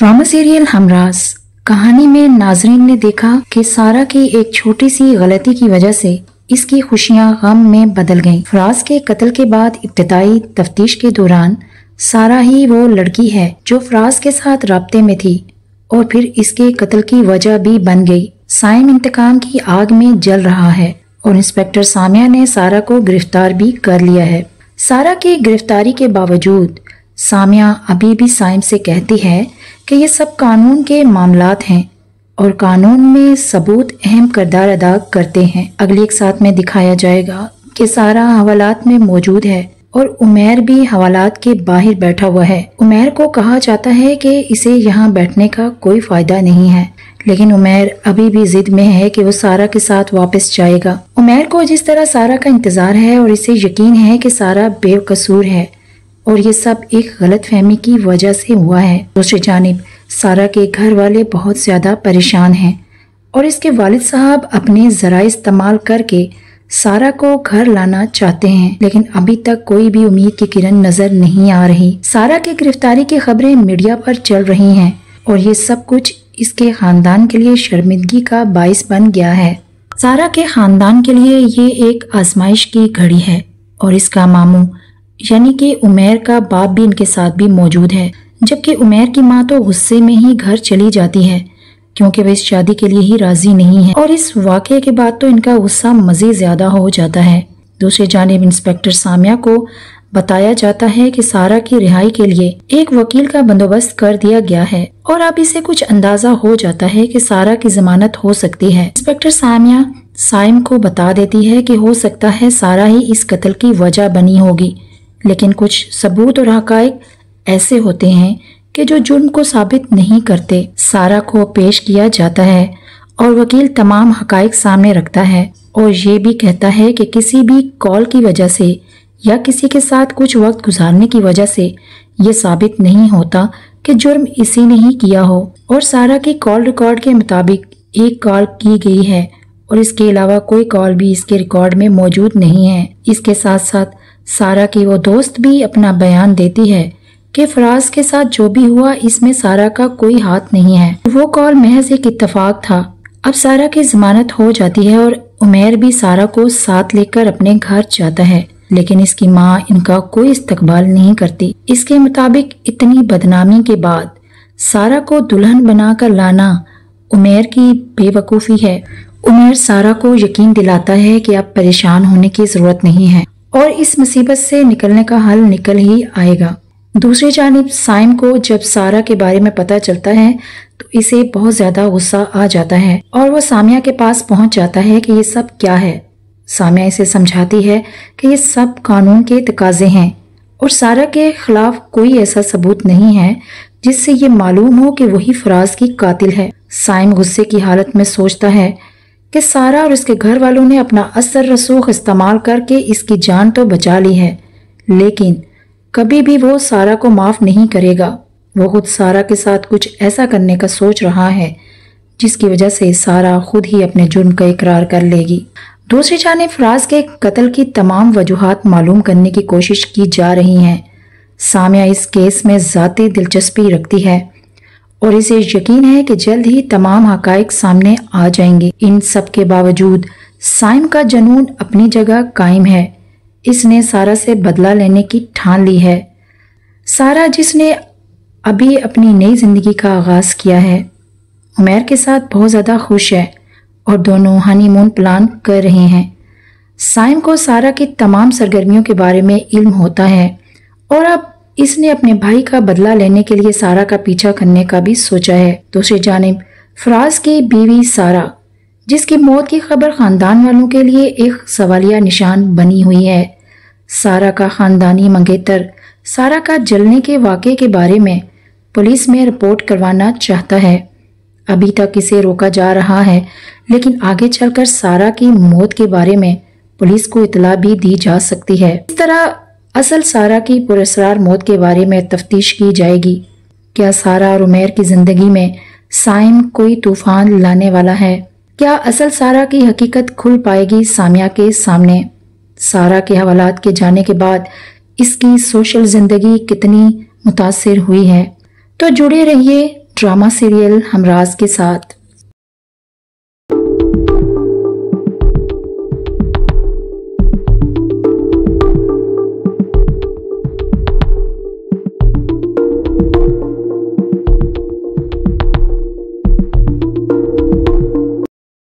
Drama serial Humraaz कहानी में नाजरीन ने देखा कि सारा की एक छोटी सी गलती की वजह से इसकी खुशियां गम में बदल गईं। फराज के कत्ल के बाद इब्तिदाई तफ्तीश के दौरान सारा ही वो लड़की है जो फराज के साथ राब्ते में थी और फिर इसके कत्ल की वजह भी बन गई। साइम इंतकाम की आग में जल रहा है और इंस्पेक्टर सामिया ने सारा को गिरफ्तार भी कर लिया है। सारा की गिरफ्तारी के बावजूद सामिया अभी भी साइम से कहती है कि ये सब कानून के मामलात हैं और कानून में सबूत अहम किरदार अदा करते हैं। अगली एक साथ में दिखाया जाएगा कि सारा हवालात में मौजूद है और उमैर भी हवालात के बाहर बैठा हुआ है। उमैर को कहा जाता है कि इसे यहाँ बैठने का कोई फायदा नहीं है, लेकिन उमैर अभी भी जिद में है कि वो सारा के साथ वापस जाएगा। उमैर को जिस तरह सारा का इंतजार है और इसे यकीन है कि सारा बेकसूर है और ये सब एक गलत फहमी की वजह से हुआ है। दूसरी जानिब सारा के घर वाले बहुत ज्यादा परेशान हैं और इसके वालिद साहब अपने जराए इस्तेमाल करके सारा को घर लाना चाहते हैं, लेकिन अभी तक कोई भी उम्मीद की किरण नजर नहीं आ रही। सारा की गिरफ्तारी की खबरें मीडिया पर चल रही हैं और ये सब कुछ इसके खानदान के लिए शर्मिंदगी का बाइस बन गया है। सारा के खानदान के लिए ये एक आजमाइश की घड़ी है और इसका मामू यानी कि उमैर का बाप भी इनके साथ भी मौजूद है, जबकि उमैर की माँ तो गुस्से में ही घर चली जाती है क्योंकि वह इस शादी के लिए ही राजी नहीं है और इस वाकये के बाद तो इनका गुस्सा मजीद ज्यादा हो जाता है। दूसरी जानिब इंस्पेक्टर सामिया को बताया जाता है कि सारा की रिहाई के लिए एक वकील का बंदोबस्त कर दिया गया है और अब इसे कुछ अंदाजा हो जाता है कि सारा की जमानत हो सकती है। इंस्पेक्टर सामिया साइम को बता देती है कि हो सकता है सारा ही इस कत्ल की वजह बनी होगी, लेकिन कुछ सबूत और हकायक ऐसे होते हैं कि जो जुर्म को साबित नहीं करते। सारा को पेश किया जाता है और वकील तमाम हकायक सामने रखता है और ये भी कहता है कि किसी भी कॉल की वजह से या किसी के साथ कुछ वक्त गुजारने की वजह से ये साबित नहीं होता कि जुर्म इसी ने ही किया हो। और सारा की कॉल रिकॉर्ड के मुताबिक एक कॉल की गई है और इसके अलावा कोई कॉल भी इसके रिकॉर्ड में मौजूद नहीं है। इसके साथ साथ सारा की वो दोस्त भी अपना बयान देती है कि फराज के साथ जो भी हुआ इसमें सारा का कोई हाथ नहीं है, वो कॉल महज एक इत्तेफाक था। अब सारा की जमानत हो जाती है और उमैर भी सारा को साथ लेकर अपने घर जाता है, लेकिन इसकी माँ इनका कोई इस्तकबाल नहीं करती। इसके मुताबिक इतनी बदनामी के बाद सारा को दुल्हन बनाकर लाना उमैर की बेवकूफ़ी है। उमैर सारा को यकीन दिलाता है कि अब परेशान होने की जरूरत नहीं है और इस मुसीबत से निकलने का हल निकल ही आएगा। दूसरी जानिब साइम को जब सारा के बारे में पता चलता है तो इसे बहुत ज्यादा गुस्सा आ जाता है और वो सामिया के पास पहुंच जाता है कि ये सब क्या है। सामिया इसे समझाती है कि ये सब कानून के तकाजे हैं और सारा के खिलाफ कोई ऐसा सबूत नहीं है जिससे ये मालूम हो कि वही फराज की कातिल है। साइम गुस्से की हालत में सोचता है कि सारा और इसके घर वालों ने अपना असर रसूख इस्तेमाल करके इसकी जान तो बचा ली है, लेकिन कभी भी वो सारा को माफ नहीं करेगा। वो खुद सारा के साथ कुछ ऐसा करने का सोच रहा है जिसकी वजह से सारा खुद ही अपने जुर्म का इकरार कर लेगी। दूसरी जानिब फराज के कत्ल की तमाम वजूहात मालूम करने की कोशिश की जा रही हैं। सामिया इस केस में ज़ाती दिलचस्पी रखती है और इसे यकीन है कि जल्द ही तमाम हकायक सामने आ जाएंगे। इन सब के बावजूद साइम का जुनून अपनी जगह कायम है। इसने सारा से बदला लेने की ठान ली है। सारा जिसने अभी अपनी नई जिंदगी का आगाज किया है, उमैर के साथ बहुत ज्यादा खुश है और दोनों हनीमून प्लान कर रहे हैं। साइम को सारा की तमाम सरगर्मियों के बारे में इल्म होता है और अब इसने अपने भाई का बदला लेने के लिए सारा का पीछा करने का भी सोचा है। दूसरी जानिब फराज की बीवी सारा, जिसकी मौत की खबर खानदान वालों के लिए एक सवालिया निशान बनी हुई है। सारा का खानदानी मंगेतर सारा का जलने के वाक़े के बारे में पुलिस में रिपोर्ट करवाना चाहता है। अभी तक इसे रोका जा रहा है, लेकिन आगे चलकर सारा की मौत के बारे में पुलिस को इतला भी दी जा सकती है। इस तरह असल सारा की पुरअसरार मौत के बारे में तफ्तीश की जाएगी। क्या सारा और उमैर की जिंदगी में साइम कोई तूफान लाने वाला है? क्या असल सारा की हकीकत खुल पाएगी सामिया के सामने? सारा के हवालात के जाने के बाद इसकी सोशल जिंदगी कितनी मुतासिर हुई है? तो जुड़े रहिए ड्रामा सीरियल हमराज के साथ